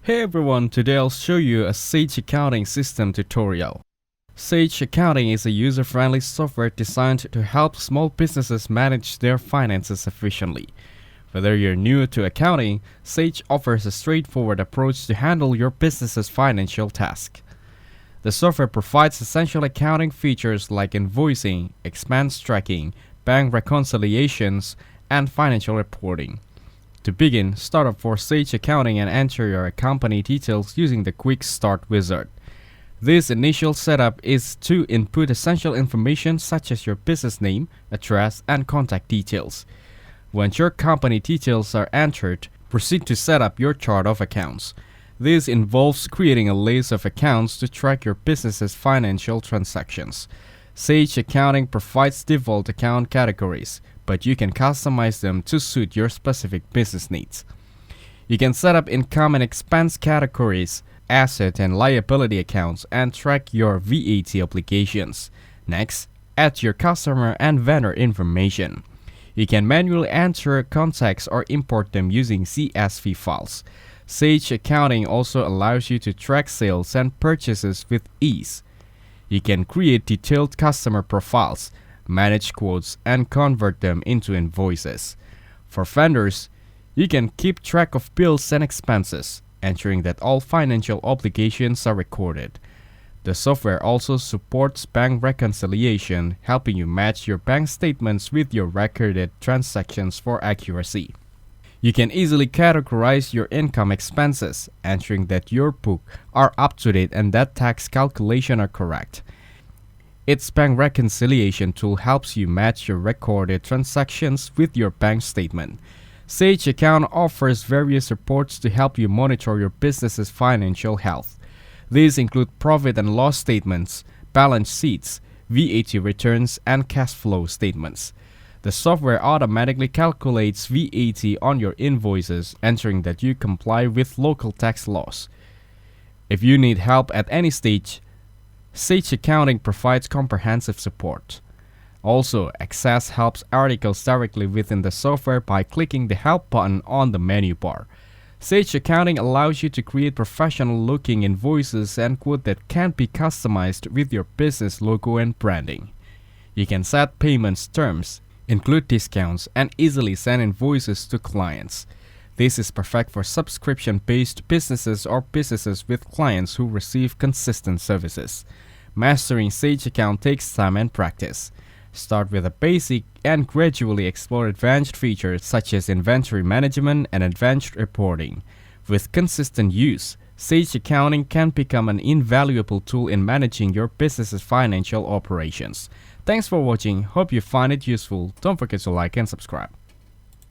Hey everyone, today I'll show you a Sage accounting system tutorial. Sage Accounting is a user-friendly software designed to help small businesses manage their finances efficiently. Whether you're new to accounting, Sage offers a straightforward approach to handle your business's financial tasks. The software provides essential accounting features like invoicing, expense tracking, bank reconciliations, and financial reporting. To begin, start up for Sage Accounting and enter your company details using the Quick Start wizard. This initial setup is to input essential information such as your business name, address, and contact details. Once your company details are entered, proceed to set up your chart of accounts. This involves creating a list of accounts to track your business's financial transactions. Sage Accounting provides default account categories, but you can customize them to suit your specific business needs. You can set up income and expense categories, asset and liability accounts, and track your VAT obligations. Next, add your customer and vendor information. You can manually enter contacts or import them using CSV files. Sage Accounting also allows you to track sales and purchases with ease. You can create detailed customer profiles, manage quotes, and convert them into invoices. For vendors, you can keep track of bills and expenses, ensuring that all financial obligations are recorded. The software also supports bank reconciliation, helping you match your bank statements with your recorded transactions for accuracy. You can easily categorize your income expenses, ensuring that your books are up to date and that tax calculations are correct. Its bank reconciliation tool helps you match your recorded transactions with your bank statement. Sage Account offers various reports to help you monitor your business's financial health. These include profit and loss statements, balance sheets, VAT returns, and cash flow statements. The software automatically calculates VAT on your invoices, ensuring that you comply with local tax laws. If you need help at any stage, Sage Accounting provides comprehensive support. Also, access help articles directly within the software by clicking the Help button on the menu bar. Sage Accounting allows you to create professional-looking invoices and quotes that can be customized with your business logo and branding. You can set payments terms, include discounts, and easily send invoices to clients. This is perfect for subscription-based businesses or businesses with clients who receive consistent services. Mastering Sage Account takes time and practice. Start with a basic and gradually explore advanced features such as inventory management and advanced reporting. With consistent use, Sage Accounting can become an invaluable tool in managing your business's financial operations. Thanks for watching. Hope you find it useful. Don't forget to like and subscribe.